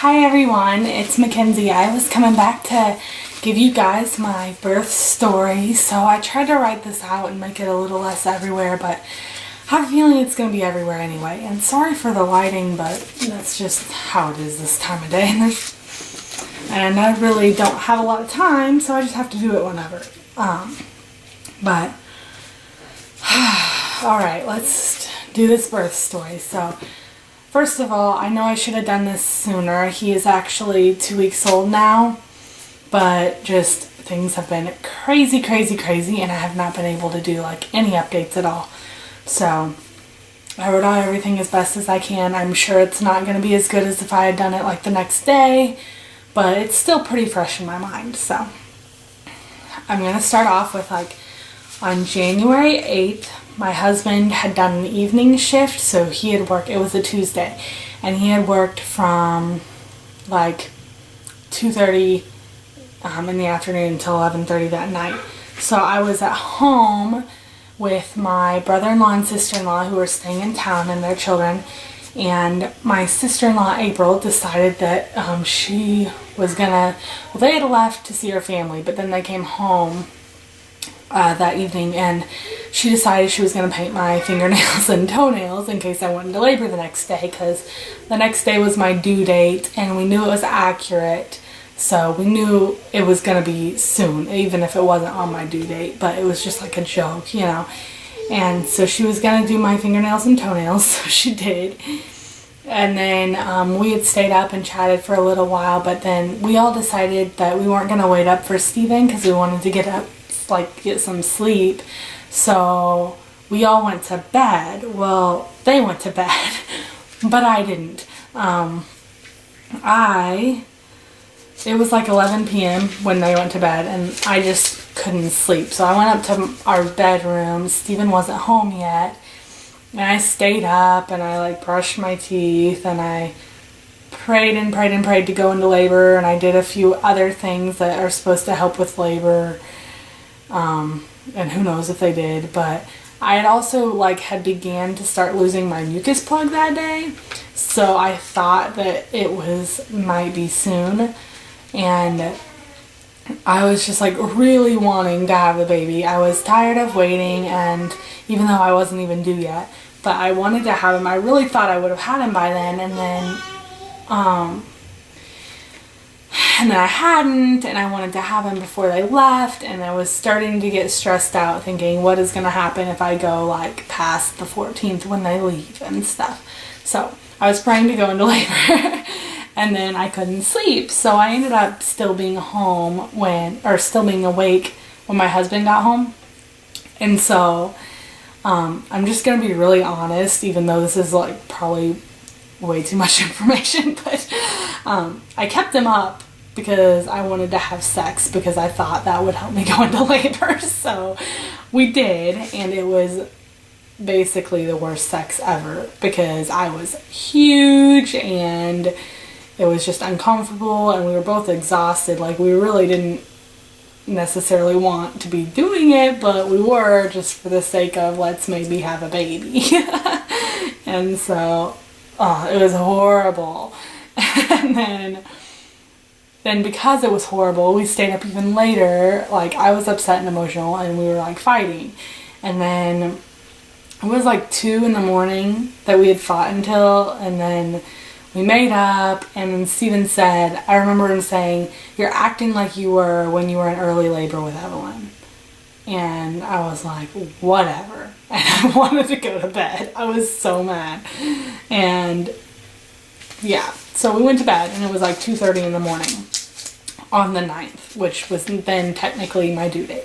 Hi everyone, it's Mackenzie. I was coming back to give you guys my birth story, so I tried to write this out and make it a little less everywhere, but I have a feeling it's going to be everywhere anyway. And sorry for the lighting, but that's just how it is this time of day. And I really don't have a lot of time, so I just have to do it whenever. Alright, let's do this birth story. So, first of all, I know I should have done this sooner. He is actually 2 weeks old now, but just things have been crazy, and I have not been able to do like any updates at all. So I wrote out everything as best as I can. I'm sure it's not going to be as good as if I had done it like the next day, but it's still pretty fresh in my mind. So I'm going to start off with on January 8th, my husband had done an evening shift, so he had worked, it was a Tuesday, and he had worked from 2:30 in the afternoon until 11:30 that night. So I was at home with my brother-in-law and sister-in-law who were staying in town and their children, and my sister-in-law April decided that she was gonna, well, they had left to see her family, but then they came home that evening, and she decided she was going to paint my fingernails and toenails in case I went into labor the next day, because the next day was my due date and we knew it was accurate, so we knew it was going to be soon, even if it wasn't on my due date, but it was just like a joke, you know. And so she was going to do my fingernails and toenails, so she did. And then we had stayed up and chatted for a little while, but then we all decided that we weren't going to wait up for Steven because we wanted to get some sleep. So we all went to bed. Well, they went to bed, but I didn't. It was like 11 p.m. when they went to bed, and I just couldn't sleep. So I went up to our bedroom. Steven wasn't home yet, and I stayed up and I brushed my teeth and I prayed to go into labor, and I did a few other things that are supposed to help with labor. And who knows if they did, but I had also had began to start losing my mucus plug that day, so I thought that it might be soon, and I was just really wanting to have the baby. I was tired of waiting, and even though I wasn't even due yet, but I wanted to have him. I really thought I would have had him by then, and then I hadn't, and I wanted to have him before they left, and I was starting to get stressed out thinking, what is going to happen if I go past the 14th when they leave and stuff. So I was praying to go into labor and then I couldn't sleep, so I ended up still being awake when my husband got home. And so I'm just going to be really honest, even though this is probably way too much information, but I kept him up because I wanted to have sex, because I thought that would help me go into labor. So we did, and it was basically the worst sex ever because I was huge and it was just uncomfortable, and we were both exhausted. We really didn't necessarily want to be doing it, but we were, just for the sake of let's maybe have a baby. And so it was horrible. And then because it was horrible, we stayed up even later. I was upset and emotional, and we were fighting. And then it was 2 in the morning that we had fought until, and then we made up, and then Steven said, I remember him saying, "You're acting like you were when you were in early labor with Evelyn." And I was like, whatever. And I wanted to go to bed. I was so mad. And yeah, so we went to bed, and it was 2:30 in the morning on the 9th, which was then technically my due date.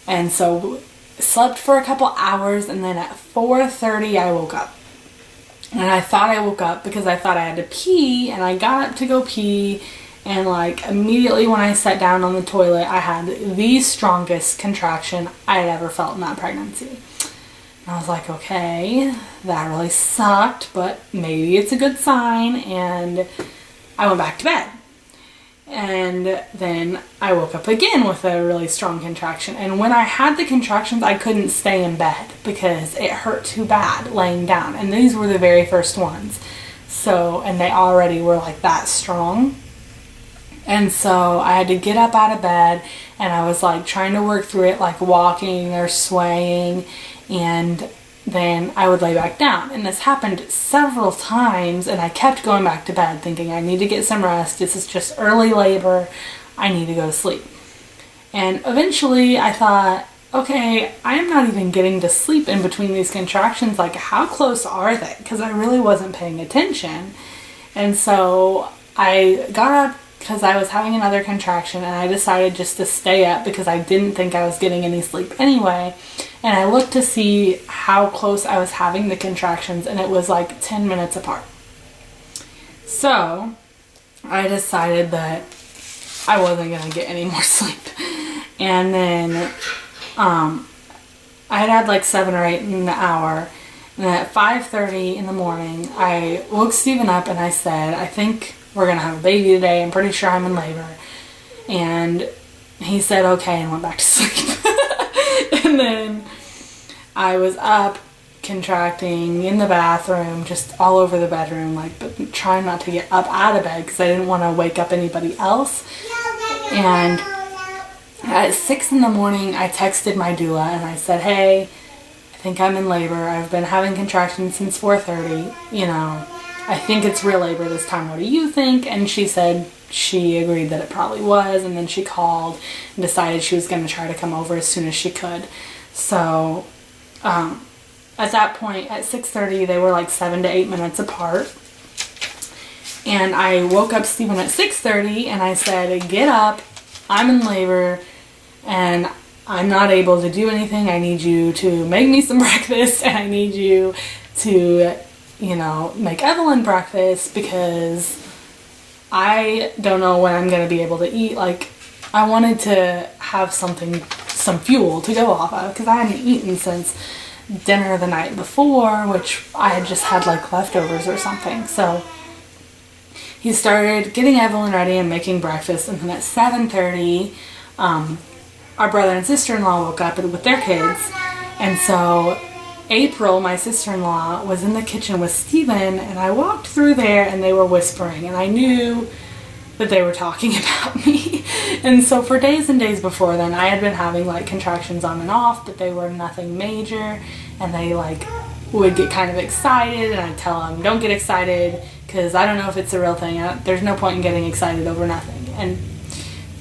And so slept for a couple hours, and then at 4:30 I woke up. And I thought I woke up because I thought I had to pee, and I got up to go pee, and immediately when I sat down on the toilet, I had the strongest contraction I had ever felt in that pregnancy. And I was like, okay, that really sucked, but maybe it's a good sign, and I went back to bed. And then I woke up again with a really strong contraction. And when I had the contractions, I couldn't stay in bed because it hurt too bad laying down. And these were the very first ones. So, and they already were like that strong. And so I had to get up out of bed, and I was like trying to work through it, like walking or swaying, and then I would lay back down. And this happened several times, and I kept going back to bed thinking, I need to get some rest. This is just early labor. I need to go to sleep. And eventually I thought, okay, I'm not even getting to sleep in between these contractions. Like, how close are they? Because I really wasn't paying attention. And so I got up because I was having another contraction, and I decided just to stay up because I didn't think I was getting any sleep anyway. And I looked to see how close I was having the contractions, and it was like 10 minutes apart. So I decided that I wasn't going to get any more sleep. And then I had like 7 or 8 in the hour. And then at 5:30 in the morning, I woke Steven up and I said, I think we're going to have a baby today. I'm pretty sure I'm in labor. And he said, okay, and went back to sleep. And then I was up contracting in the bathroom, just all over the bedroom, like, but trying not to get up out of bed because I didn't want to wake up anybody else. And at 6 in the morning, I texted my doula and I said, hey, I think I'm in labor. I've been having contractions since 4:30. You know, I think it's real labor this time. What do you think? And she said she agreed that it probably was. And then she called and decided she was going to try to come over as soon as she could. So at that point, at 6:30, they were like 7 to 8 minutes apart. And I woke up Steven at 6:30 and I said, get up. I'm in labor and I'm not able to do anything. I need you to make me some breakfast, and I need you to, you know, make Evelyn breakfast because I don't know when I'm going to be able to eat. Like, I wanted to have some fuel to go off of because I hadn't eaten since dinner the night before, which I had just had like leftovers or something. So he started getting Evelyn ready and making breakfast, and then at 7:30, our brother and sister-in-law woke up with their kids, and so April, my sister-in-law, was in the kitchen with Steven, and I walked through there and they were whispering, and I knew that they were talking about me. And so for days and days before then, I had been having like contractions on and off, but they were nothing major, and they like would get kind of excited, and I'd tell them, don't get excited because I don't know if it's a real thing. There's no point in getting excited over nothing. And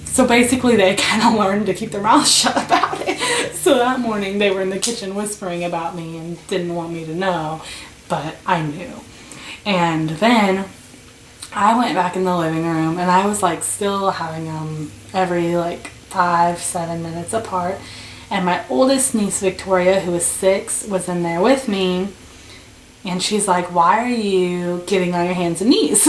so basically they kind of learned to keep their mouths shut about it. So that morning they were in the kitchen whispering about me and didn't want me to know, but I knew. And then I went back in the living room, and I was like still having them every like 5-7 minutes apart. And my oldest niece, Victoria, who was 6, was in there with me. And she's like, why are you getting on your hands and knees?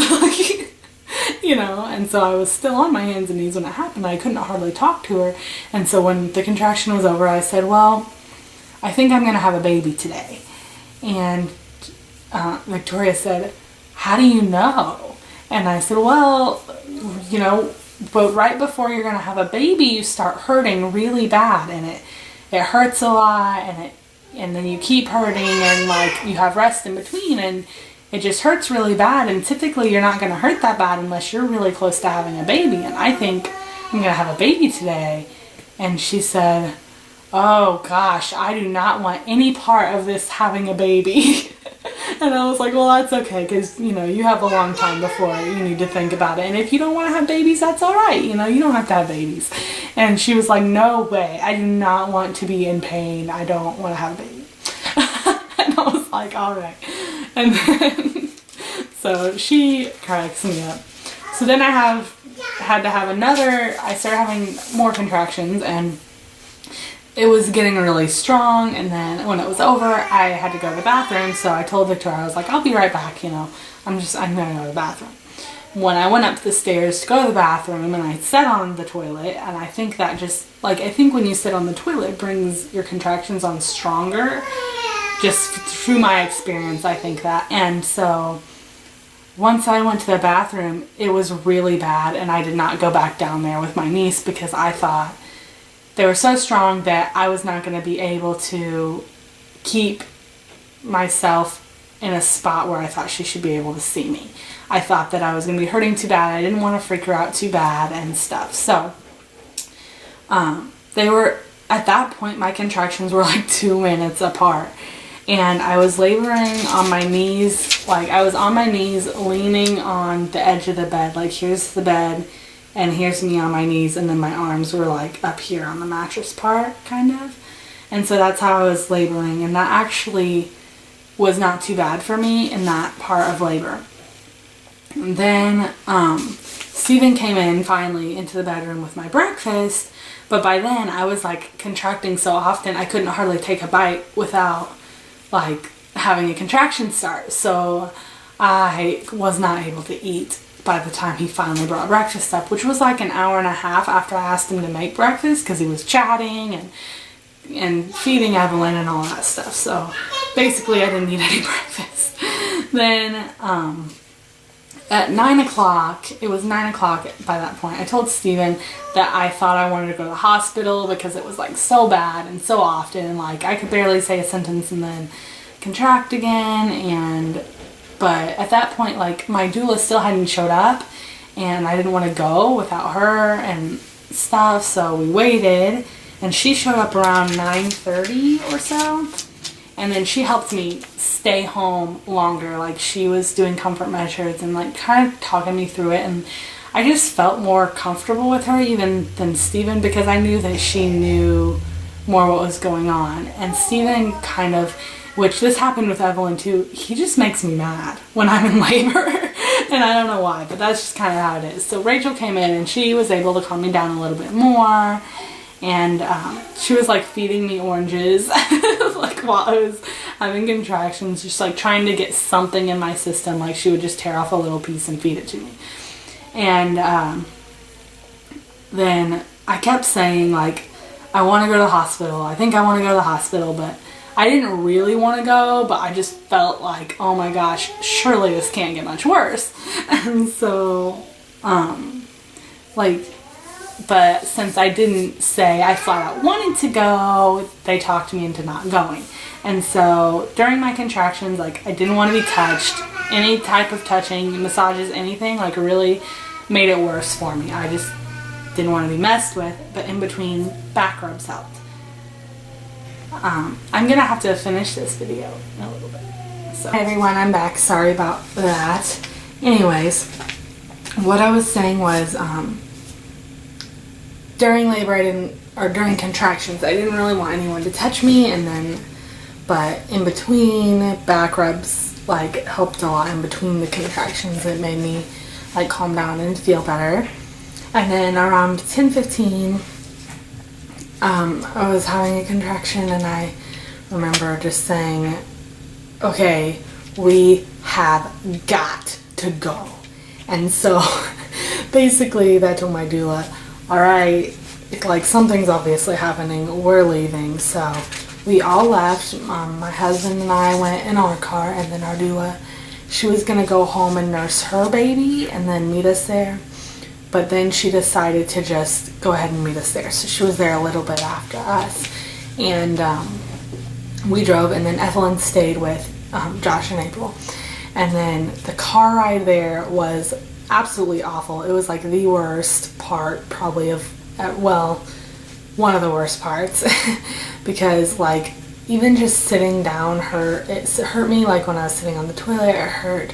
You know, and so I was still on my hands and knees when it happened. I couldn't hardly talk to her. And so when the contraction was over, I said, well, I think I'm going to have a baby today. And Victoria said, how do you know? And I said, well, you know, but right before you're going to have a baby, you start hurting really bad, and it hurts a lot, and then you keep hurting, and like you have rest in between, and it just hurts really bad. And typically you're not going to hurt that bad unless you're really close to having a baby. And I think I'm going to have a baby today. And she said, oh gosh, I do not want any part of this having a baby. And I was like, well, that's okay, because, you know, you have a long time before you need to think about it. And if you don't want to have babies, that's all right. You know, you don't have to have babies. And she was like, no way. I do not want to be in pain. I don't want to have a baby. And I was like, all right. And then, so she cracks me up. So then I started having more contractions, and it was getting really strong. And then when it was over, I had to go to the bathroom. So I told Victoria, I was like, I'll be right back, you know, I'm gonna go to the bathroom. When I went up the stairs to go to the bathroom, and I sat on the toilet, and I think that just, like, I think when you sit on the toilet, it brings your contractions on stronger. Just through my experience, I think that. And so once I went to the bathroom, it was really bad, and I did not go back down there with my niece because I thought they were so strong that I was not going to be able to keep myself in a spot where I thought she should be able to see me. I thought that I was going to be hurting too bad. I didn't want to freak her out too bad and stuff. So they were, at that point, my contractions were like 2 minutes apart. And I was laboring on my knees, like I was on my knees leaning on the edge of the bed. Like here's the bed and here's me on my knees, and then my arms were like up here on the mattress part, kind of. And so that's how I was laboring, and that actually was not too bad for me in that part of labor. And then Steven came in finally into the bedroom with my breakfast, but by then I was like contracting so often I couldn't hardly take a bite without like having a contraction start. So I was not able to eat by the time he finally brought breakfast up, which was like an hour and a half after I asked him to make breakfast, because he was chatting and feeding Evelyn and all that stuff. So basically I didn't eat any breakfast. Then at 9 o'clock, it was 9 o'clock by that point, I told Steven that I thought I wanted to go to the hospital because it was like so bad and so often. Like I could barely say a sentence and then contract again. But at that point, like my doula still hadn't showed up and I didn't want to go without her and stuff. So we waited, and she showed up around 9:30 or so. And then she helped me stay home longer. Like she was doing comfort measures and like kind of talking me through it. And I just felt more comfortable with her even than Steven, because I knew that she knew more what was going on. And Steven kind of, which this happened with Evelyn too, he just makes me mad when I'm in labor. And I don't know why, but that's just kind of how it is. So Rachel came in and she was able to calm me down a little bit more. And she was like feeding me oranges like while I was having contractions, just like trying to get something in my system. Like she would just tear off a little piece and feed it to me. And then I kept saying like, I want to go to the hospital. I think I want to go to the hospital, but I didn't really want to go, but I just felt like, oh my gosh, surely this can't get much worse. And so, but since I didn't say I flat out wanted to go, they talked me into not going. And so during my contractions, like I didn't want to be touched. Any type of touching, massages, anything, like really made it worse for me. I just didn't want to be messed with, but in between, back rubs helped. I'm gonna have to finish this video in a little bit. So, hey everyone, I'm back. Sorry about that. Anyways, what I was saying was, during labor, during contractions, I didn't really want anyone to touch me, but in between, back rubs like helped a lot. In between the contractions, it made me like calm down and feel better. And then around 10:15, I was having a contraction, and I remember just saying, okay, we have got to go. And so basically that told my doula, all right, like something's obviously happening, we're leaving. So we all left. My husband and I went in our car, and then our doula, she was gonna go home and nurse her baby and then meet us there. But then she decided to just go ahead and meet us there. So she was there a little bit after us. And we drove, and then Evelyn stayed with Josh and April. And then the car ride there was absolutely awful. It was like the worst part probably of, one of the worst parts. Because like even just sitting down it hurt me. Like when I was sitting on the toilet, it hurt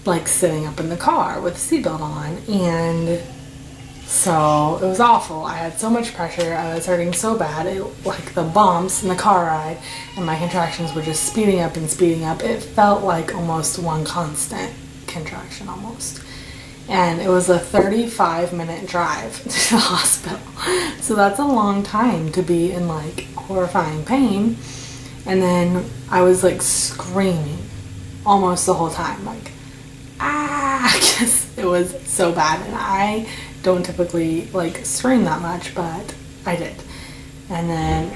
like sitting up in the car with the seatbelt on. And so it was awful. I had so much pressure. I was hurting so bad. Like the bumps in the car ride and my contractions were just speeding up and speeding up. It felt like almost one constant contraction almost. And it was a 35-minute drive to the hospital. So that's a long time to be in like horrifying pain. And then I was like screaming almost the whole time, like, because it was so bad. And I don't typically like scream that much, but I did. And then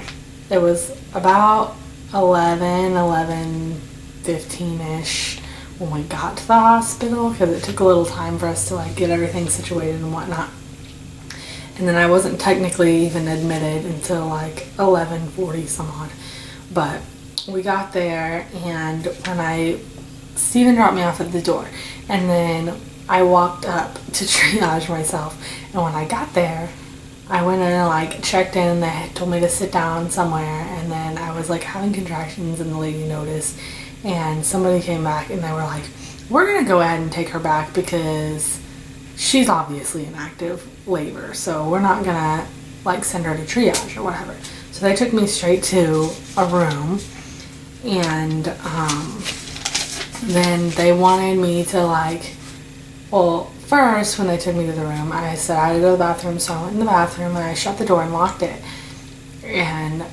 it was about 11:15-ish when we got to the hospital, because it took a little time for us to like get everything situated and whatnot. And then I wasn't technically even admitted until like 11:40 some odd. But we got there, and Steven dropped me off at the door, and then I walked up to triage myself, and when I got there, I went in and like checked in, and they told me to sit down somewhere, and then I was like having contractions, and the lady noticed, and somebody came back and they were like, we're gonna go ahead and take her back because she's obviously in active labor, so we're not gonna like send her to triage or whatever. So they took me straight to a room, and then they wanted me to like, well, first when they took me to the room, I said I had to go to the bathroom, so I went in the bathroom and I shut the door and locked it, and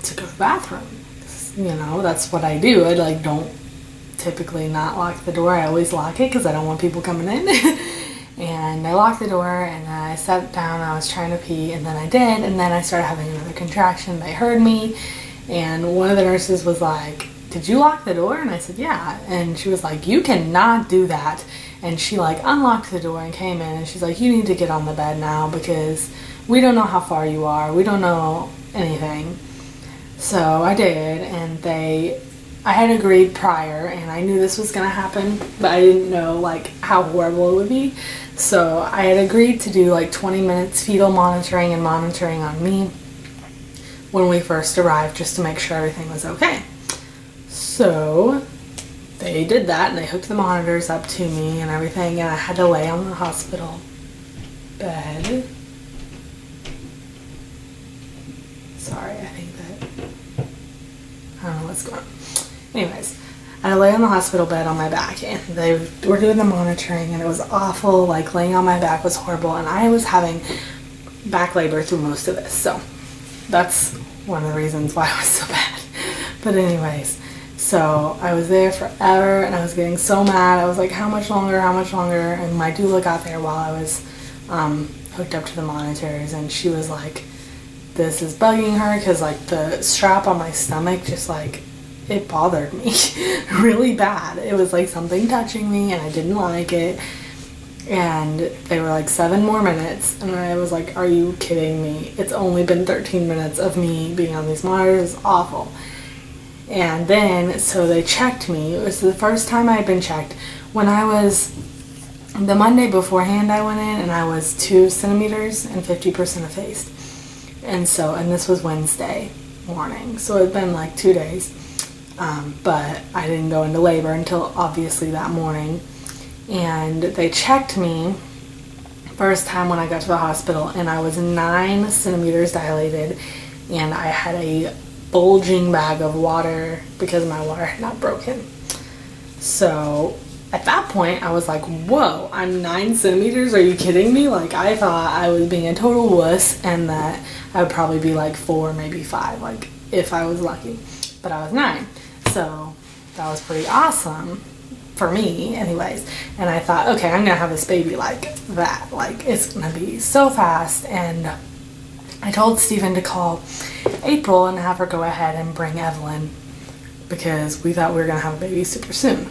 to go to the bathroom, you know, that's what I do. I like don't typically not lock the door. I always lock it because I don't want people coming in. And I locked the door, and I sat down. I was trying to pee, and then I did, and then I started having another contraction. They heard me, and one of the nurses was like, did you lock the door? And I said, yeah. And she was like, you cannot do that. And she like unlocked the door and came in, and she's like, you need to get on the bed now because we don't know how far you are. We don't know anything. So I did, and I had agreed prior, and I knew this was going to happen, but I didn't know like how horrible it would be. So I had agreed to do like 20 minutes fetal monitoring and monitoring on me when we first arrived, just to make sure everything was okay. So they did that, and they hooked the monitors up to me and everything, and I had to lay on the hospital bed. Sorry, I think that, I don't know what's going on. Anyways, I lay on the hospital bed on my back, and they were doing the monitoring, and it was awful. Like, laying on my back was horrible, and I was having back labor through most of this, so that's one of the reasons why it was so bad. But anyways, so I was there forever, and I was getting so mad. I was like, how much longer, and my doula got there while I was hooked up to the monitors, and she was like, this is bugging her, because like the strap on my stomach just like, it bothered me really bad. It was like something touching me, and I didn't like it. And they were like 7 more minutes, and I was like, are you kidding me? It's only been 13 minutes of me being on these monitors. It's awful. And then so they checked me. It was the first time I had been checked. When I was, the Monday beforehand I went in, and I was 2 centimeters and 50% effaced. And this was Wednesday morning, so it had been like 2 days. But I didn't go into labor until obviously that morning. And they checked me first time when I got to the hospital, and I was 9 centimeters dilated, and I had a bulging bag of water because my water had not broken. So at that point I was like, whoa, I'm 9 centimeters? Are you kidding me? Like, I thought I was being a total wuss, and that I would probably be like 4, maybe 5, like if I was lucky. But I was 9. So that was pretty awesome for me anyways. And I thought, okay, I'm gonna have this baby like that. Like, it's gonna be so fast. And I told Steven to call April and have her go ahead and bring Evelyn, because we thought we were gonna have a baby super soon.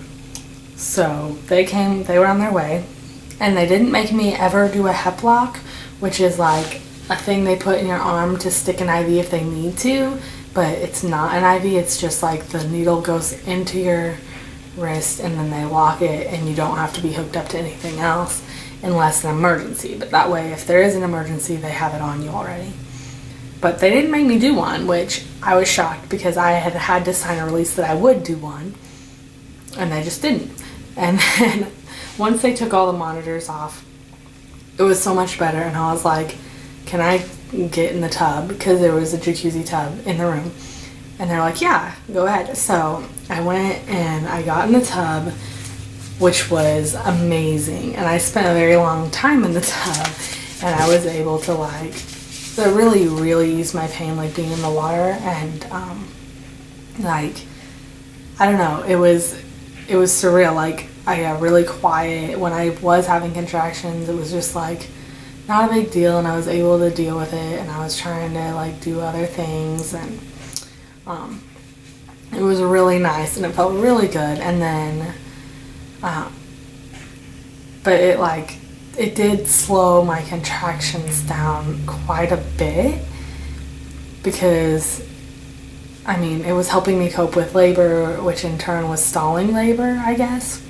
So they came, they were on their way, and they didn't make me ever do a hep lock, which is like a thing they put in your arm to stick an IV if they need to. But it's not an IV, it's just like the needle goes into your wrist, and then they lock it, and you don't have to be hooked up to anything else unless an emergency. But that way, if there is an emergency, they have it on you already. But they didn't make me do one, which I was shocked, because I had had to sign a release that I would do one, and they just didn't. And then once they took all the monitors off, it was so much better, and I was like, can I get in the tub? Because there was a jacuzzi tub in the room, and they're like, yeah, go ahead. So I went and I got in the tub, which was amazing, and I spent a very long time in the tub, and I was able to like, it really eased my pain, like being in the water. And like, I don't know, it was surreal. Like, I got really quiet when I was having contractions. It was just like not a big deal, and I was able to deal with it, and I was trying to like do other things, and it was really nice, and it felt really good. And then but it did slow my contractions down quite a bit, because I mean, it was helping me cope with labor, which in turn was stalling labor, I guess.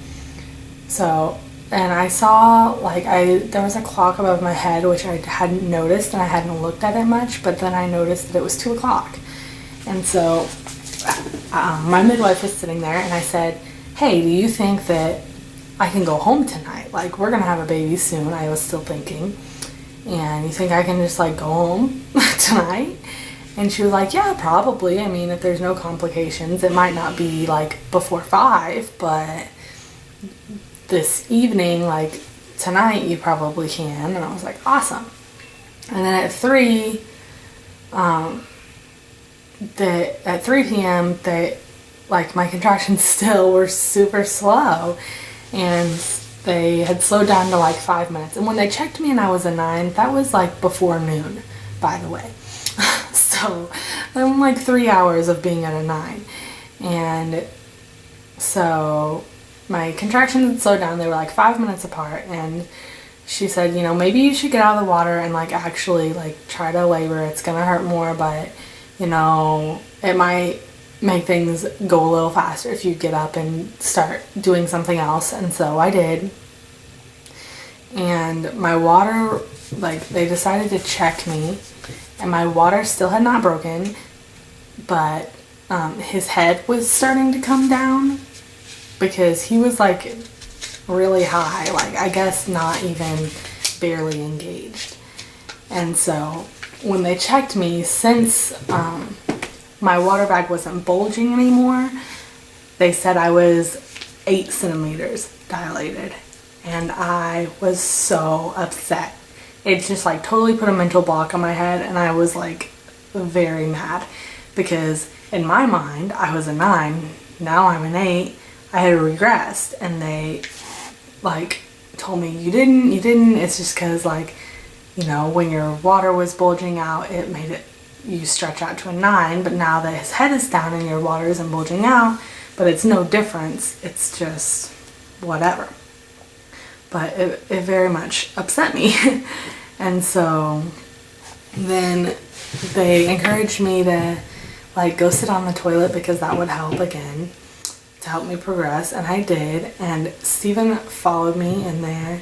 So, and I saw, like, there was a clock above my head, which I hadn't noticed, and I hadn't looked at it much, but then I noticed that it was 2 o'clock. And so, my midwife was sitting there, and I said, hey, do you think that I can go home tonight? Like, we're gonna have a baby soon, I was still thinking. And you think I can just, like, go home tonight? And she was like, yeah, probably. I mean, if there's no complications, it might not be, like, before 5, but this evening, like, tonight, you probably can. And I was like, awesome. And then at 3 p.m., like, my contractions still were super slow, and they had slowed down to like 5 minutes. And when they checked me and I was a 9, that was like before noon, by the way. So I'm like 3 hours of being at a 9. And so my contractions had slowed down. They were like 5 minutes apart, and she said, you know, maybe you should get out of the water and like actually like try to labor. It's gonna hurt more, but you know, it might make things go a little faster if you get up and start doing something else. And so I did. And my water, like, they decided to check me, and my water still had not broken, but his head was starting to come down because he was like really high, like I guess not even barely engaged. And so when they checked me, since my water bag wasn't bulging anymore, they said I was 8 centimeters dilated, and I was so upset. It just like totally put a mental block on my head, and I was like very mad because in my mind I was a 9, now I'm an 8. I had regressed, and they like told me you didn't, it's just because, like, you know, when your water was bulging out, it made it, you stretch out to a 9, but now that his head is down and your water isn't bulging out, but it's no difference, it's just whatever. But it very much upset me. And so then they encouraged me to like go sit on the toilet because that would help again, to help me progress, and I did. And Steven followed me in there,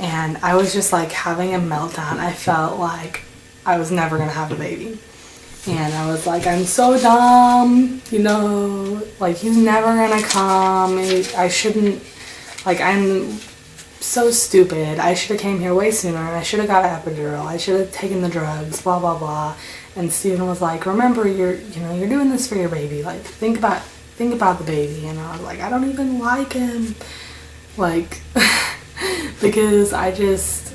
and I was just like having a meltdown. I felt like I was never gonna have a baby, and I was like, I'm so dumb, you know, like he's never gonna come. I shouldn't, like, I'm so stupid. I should have came here way sooner. I should have got an epidural. I should have taken the drugs, blah blah blah. And Steven was like, remember, you're doing this for your baby, like think about the baby. And I was like, I don't even like him, like because I just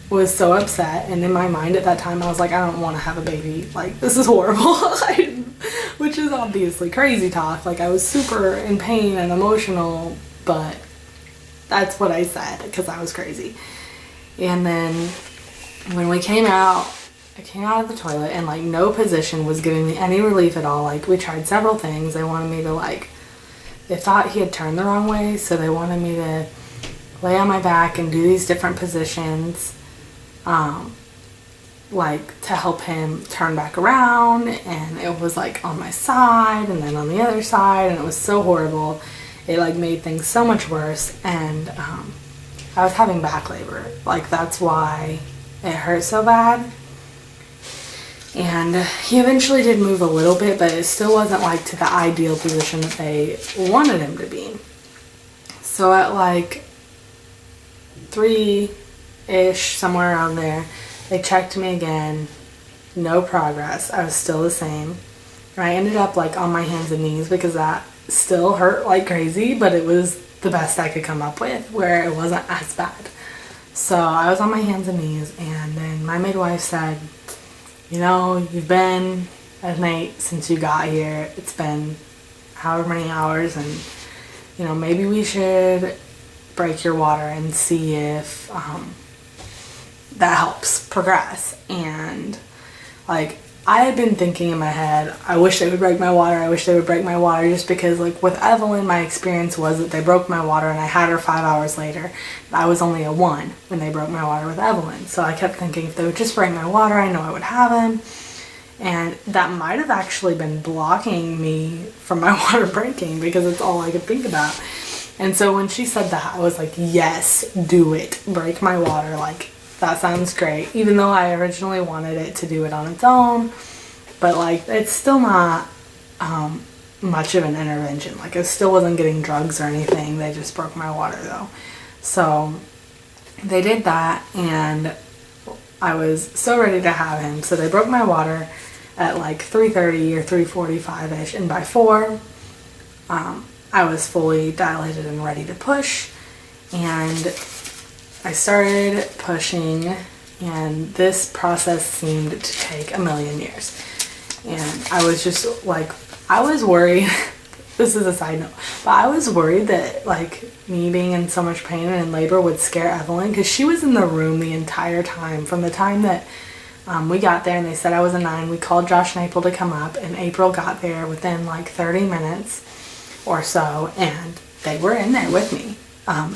was so upset. And in my mind at that time I was like, I don't want to have a baby, like this is horrible. Which is obviously crazy talk. Like I was super in pain and emotional, but that's what I said because I was crazy. And then when we came out, I came out of the toilet, and like no position was giving me any relief at all. Like we tried several things. They wanted me to like, they thought he had turned the wrong way, so they wanted me to lay on my back and do these different positions, like to help him turn back around. And it was like on my side and then on the other side, and it was so horrible. It like made things so much worse. And I was having back labor, like that's why it hurt so bad. And he eventually did move a little bit, but it still wasn't like to the ideal position that they wanted him to be. So at like 3-ish, somewhere around there, they checked me again. No progress. I was still the same. And I ended up like on my hands and knees because that still hurt like crazy, but it was the best I could come up with where it wasn't as bad. So I was on my hands and knees, and then my midwife said, you know, you've been at an 8 since you got here. It's been however many hours, and you know, maybe we should break your water and see if that helps progress. And like, I had been thinking in my head, I wish they would break my water, I wish they would break my water, just because like with Evelyn, my experience was that they broke my water and I had her 5 hours later. I was only a 1 when they broke my water with Evelyn. So I kept thinking if they would just break my water, I know I would have him. And that might have actually been blocking me from my water breaking, because it's all I could think about. And so when she said that, I was like, yes, do it. Break my water. Like, that sounds great. Even though I originally wanted it to do it on its own. But, like, it's still not much of an intervention. Like, I still wasn't getting drugs or anything. They just broke my water, though. So they did that, and I was so ready to have him. So they broke my water at like 3:30 or 3:45ish, and by 4 I was fully dilated and ready to push. And I started pushing, and this process seemed to take a million years. And I was just like, I was worried. This is a side note, but I was worried that, like, me being in so much pain and in labor would scare Evelyn, because she was in the room the entire time. From the time that we got there and they said I was a 9, we called Josh and April to come up, and April got there within like 30 minutes or so, and they were in there with me,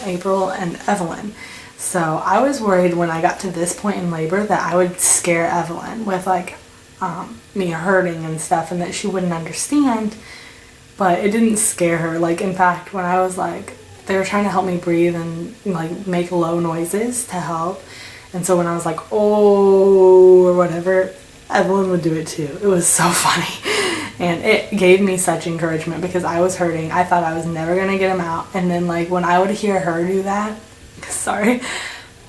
April and Evelyn. So I was worried when I got to this point in labor that I would scare Evelyn with, like, me hurting and stuff, and that she wouldn't understand. But it didn't scare her. Like, in fact, when I was like, they were trying to help me breathe and, like, make low noises to help. And so when I was like, oh, or whatever, Evelyn would do it too. It was so funny. And it gave me such encouragement, because I was hurting. I thought I was never going to get him out. And then, like, when I would hear her do that,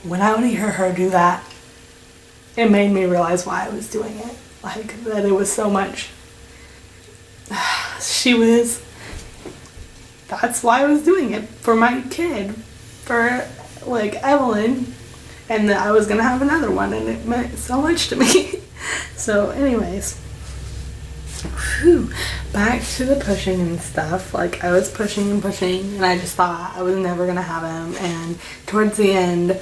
when I would hear her do that, it made me realize why I was doing it. Like, that it was so much. That's why I was doing it, for my kid, for, like, Evelyn, and that I was gonna have another one, and it meant so much to me. So anyways, back to the pushing and stuff. Like, I was pushing and pushing, and I just thought I was never gonna have him, and towards the end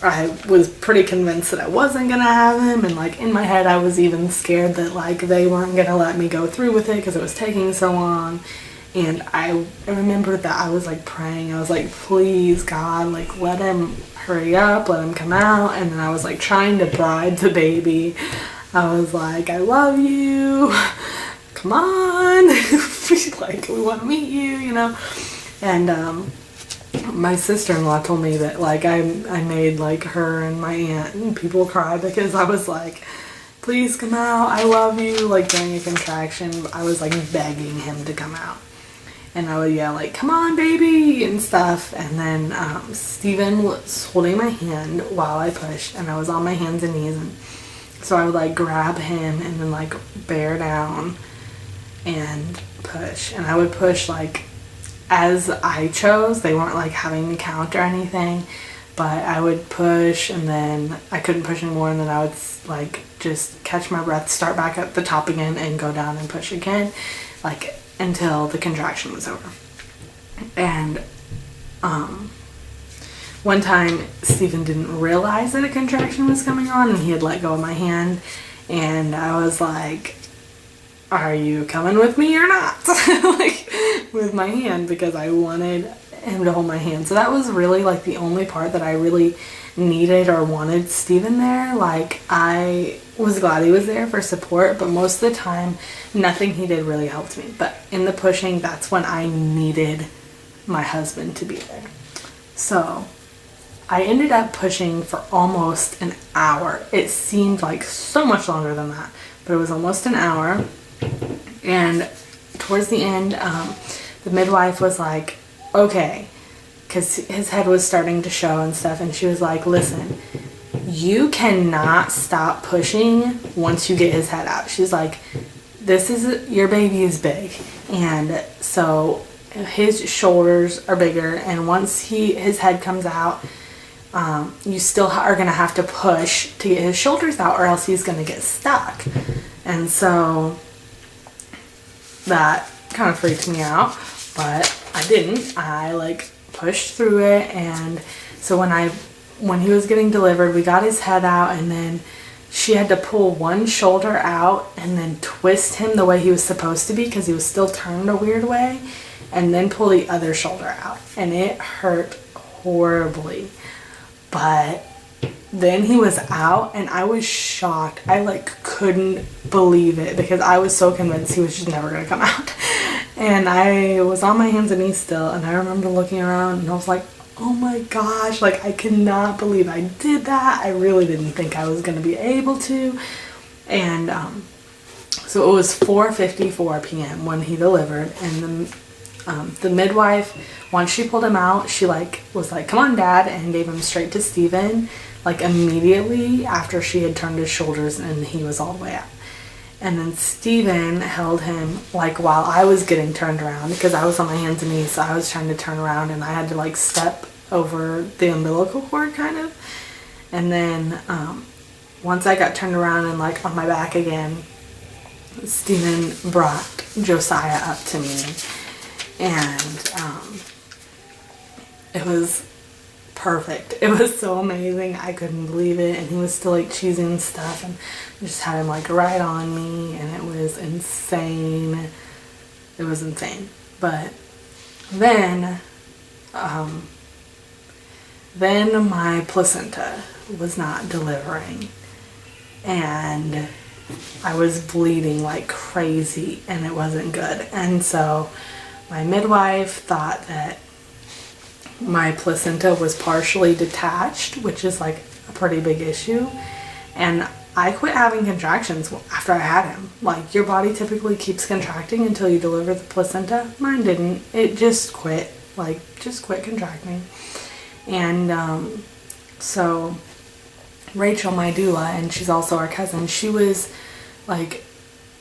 I was pretty convinced that I wasn't gonna have him, and, like, in my head I was even scared that, like, they weren't gonna let me go through with it because it was taking so long. And I remember that I was, like, praying. I was like, please God, like, let him hurry up, let him come out. And then I was, like, trying to bribe the baby. I was like, I love you, come on. Like, we want to meet you, you know. And my sister-in-law told me that, like, I made, like, her and my aunt and people cry, because I was like, please come out, I love you. Like, during a contraction, I was, like, begging him to come out, and I would yell, like, come on baby, and stuff. And then Steven was holding my hand while I pushed, and I was on my hands and knees, and so I would, like, grab him and then, like, bear down and push. And I would push, like, as I chose. They weren't, like, having me count or anything, but I would push, and then I couldn't push anymore, and then I would, like, just catch my breath, start back at the top again, and go down and push again, like, until the contraction was over. And one time Steven didn't realize that a contraction was coming on, and he had let go of my hand, and I was like, are you coming with me or not? Like, with my hand, because I wanted him to hold my hand. So that was really, like, the only part that I really needed or wanted Steven there. Like, I was glad he was there for support, but most of the time nothing he did really helped me. But in the pushing, that's when I needed my husband to be there. So I ended up pushing for almost an hour. It seemed like so much longer than that, but it was almost an hour. And towards the end, the midwife was like, okay, because his head was starting to show and stuff, and she was like, listen, you cannot stop pushing once you get his head out. She's like, your baby is big, and so his shoulders are bigger, and once his head comes out, you still are going to have to push to get his shoulders out, or else he's going to get stuck. And so that kind of freaked me out, but I didn't. I, like, pushed through it. And so when he was getting delivered, we got his head out, and then she had to pull one shoulder out and then twist him the way he was supposed to be, because he was still turned a weird way, and then pull the other shoulder out, and it hurt horribly. But then he was out, and I was shocked. I like couldn't believe it because I was so convinced he was just never gonna come out. And I was on my hands and knees still, and I remember looking around and I was like, oh my gosh, like I cannot believe I did that. I really didn't think I was gonna be able to. And so it was 4:54 p.m. when he delivered, and the midwife, once she pulled him out, she like was like, come on dad, and gave him straight to Steven, like immediately after she had turned his shoulders and he was all the way out. And then Steven held him like while I was getting turned around, because I was on my hands and knees, so I was trying to turn around and I had to like step over the umbilical cord kind of. And then once I got turned around and like on my back again, Steven brought Josiah up to me, and it was perfect. It was so amazing. I couldn't believe it. And he was still like cheesing and stuff, and I just had him like right on me, and it was insane. It was insane. But then my placenta was not delivering, and I was bleeding like crazy, and it wasn't good. And so my midwife thought that my placenta was partially detached, which is like a pretty big issue. And I quit having contractions after I had him. Like, your body typically keeps contracting until you deliver the placenta. Mine didn't. It just quit. Like, just quit contracting. And so Rachel, my doula, and she's also our cousin, she was like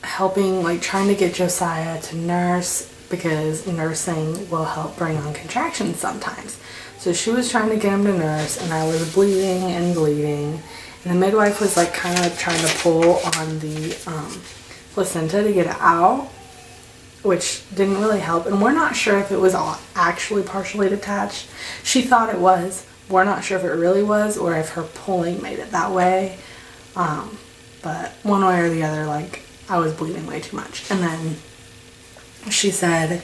helping, like trying to get Josiah to nurse, because nursing will help bring on contractions sometimes. So she was trying to get him to nurse, and I was bleeding and bleeding, and the midwife was like kind of trying to pull on the placenta to get it out, which didn't really help. And we're not sure if it was all actually partially detached. She thought it was. We're not sure if it really was, or if her pulling made it that way. But one way or the other, like, I was bleeding way too much. And then she said,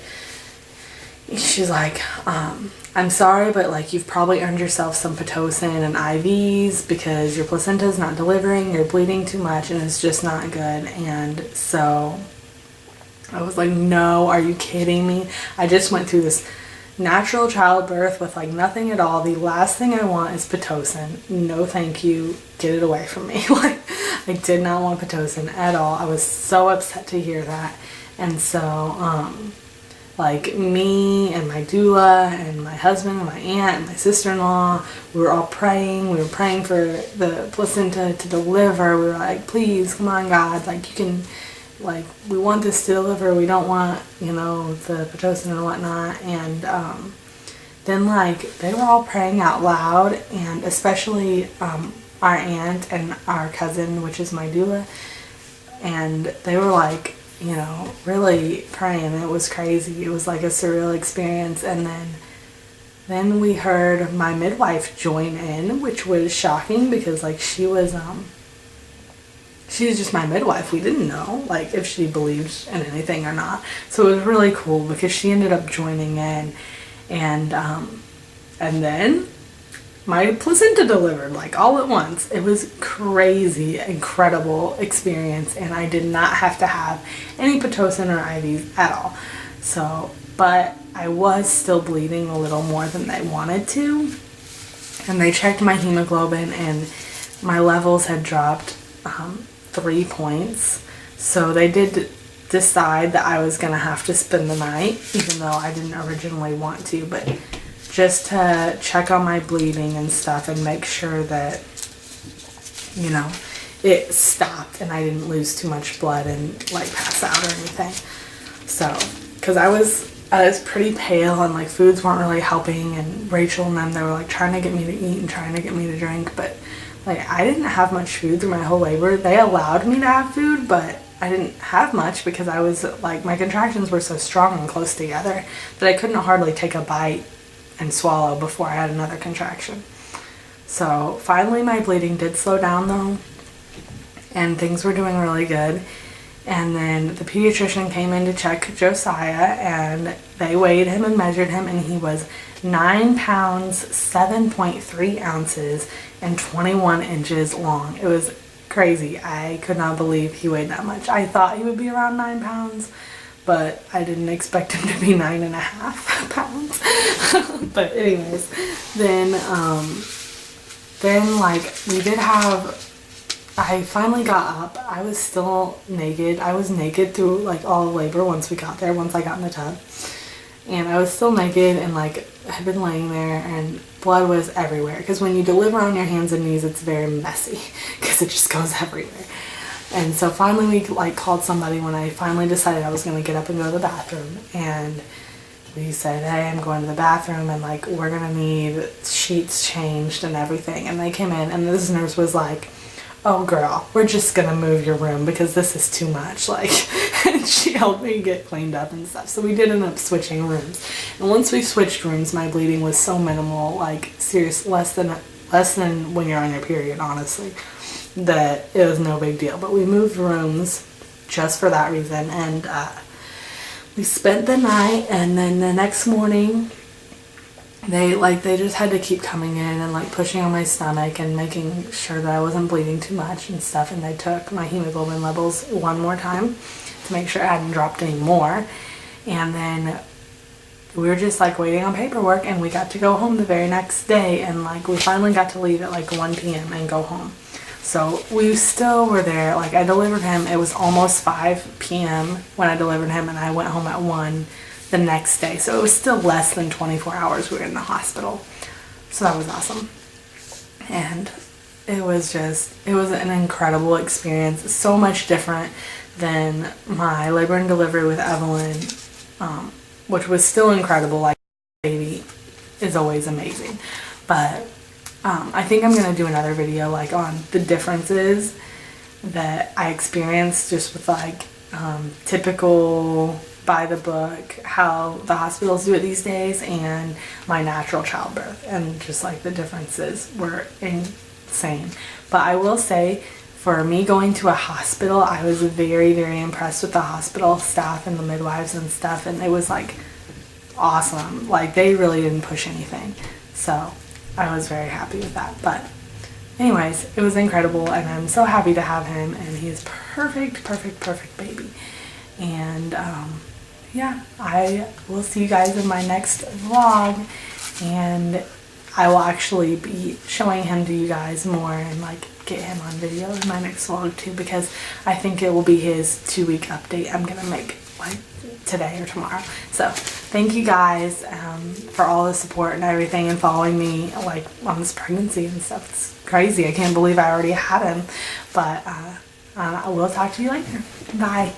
she's like, I'm sorry, but like you've probably earned yourself some Pitocin and IVs because your placenta is not delivering, you're bleeding too much, and it's just not good. And so I was like, no, are you kidding me? I just went through this natural childbirth with like nothing at all. The last thing I want is Pitocin. No thank you, get it away from me. Like, I did not want Pitocin at all. I was so upset to hear that. And so like me and my doula and my husband and my aunt and my sister-in-law, we were all praying. We were praying for the placenta to deliver. We were like, please, come on God, like you can, like, we want this to deliver. We don't want, you know, the Pitocin and whatnot. And then like they were all praying out loud, and especially our aunt and our cousin, which is my doula, and they were like, you know, really praying. It was crazy. It was like a surreal experience. And then we heard my midwife join in, which was shocking because like she was just my midwife. We didn't know like if she believed in anything or not. So it was really cool because she ended up joining in, and then my placenta delivered like all at once. It was crazy, incredible experience, and I did not have to have any Pitocin or IVs at all. So, but I was still bleeding a little more than they wanted to, and they checked my hemoglobin, and my levels had dropped 3 points. So they did decide that I was gonna have to spend the night, even though I didn't originally want to, but just to check on my bleeding and stuff and make sure that, you know, it stopped and I didn't lose too much blood and like pass out or anything. So, because I was pretty pale and like foods weren't really helping, and Rachel and them, they were like trying to get me to eat and trying to get me to drink, but like I didn't have much food through my whole labor. They allowed me to have food, but I didn't have much because I was like, my contractions were so strong and close together that I couldn't hardly take a bite and swallow before I had another contraction. So finally my bleeding did slow down though, and things were doing really good. And then the pediatrician came in to check Josiah, and they weighed him and measured him, and he was 9 pounds, 7.3 ounces, and 21 inches long. It was crazy. I could not believe he weighed that much. I thought he would be around 9 pounds, but I didn't expect him to be 9.5 pounds. But anyways, then like we did have, I finally got up. I was still naked. I was naked through like all of labor once we got there, once I got in the tub. And I was still naked and like had been laying there, and blood was everywhere. Because when you deliver on your hands and knees, it's very messy because it just goes everywhere. And so finally we like called somebody when I finally decided I was going to get up and go to the bathroom. And we said, hey, I'm going to the bathroom, and like we're going to need sheets changed and everything. And they came in, and this nurse was like, oh girl, we're just gonna move your room because this is too much. Like, and she helped me get cleaned up and stuff. So we did end up switching rooms. And once we switched rooms, my bleeding was so minimal, like serious, less than when you're on your period, honestly, that it was no big deal. But we moved rooms just for that reason, and we spent the night, and then the next morning they just had to keep coming in and like pushing on my stomach and making sure that I wasn't bleeding too much and stuff. And they took my hemoglobin levels one more time to make sure I hadn't dropped any more. And then we were just like waiting on paperwork, and we got to go home the very next day. And like we finally got to leave at like 1 p.m. and go home. So we still were there. Like I delivered him. It was almost 5 p.m. when I delivered him, and I went home at 1 the next day. So it was still less than 24 hours we were in the hospital. So that was awesome. And it was an incredible experience. So much different than my labor and delivery with Evelyn, which was still incredible. Like, baby is always amazing. But I think I'm going to do another video like on the differences that I experienced just with like typical by the book, how the hospitals do it these days, and my natural childbirth, and just like the differences were insane. But I will say, for me going to a hospital, I was very, very impressed with the hospital staff and the midwives and stuff, and it was like awesome. Like they really didn't push anything, so I was very happy with that. But anyways, it was incredible, and I'm so happy to have him, and he is perfect baby. And yeah, I will see you guys in my next vlog, and I will actually be showing him to you guys more and like get him on video in my next vlog too, because I think it will be his 2-week update I'm gonna make like today or tomorrow. So thank you guys for all the support and everything, and following me like on this pregnancy and stuff. It's crazy. I can't believe I already had him. But I will talk to you later. Bye.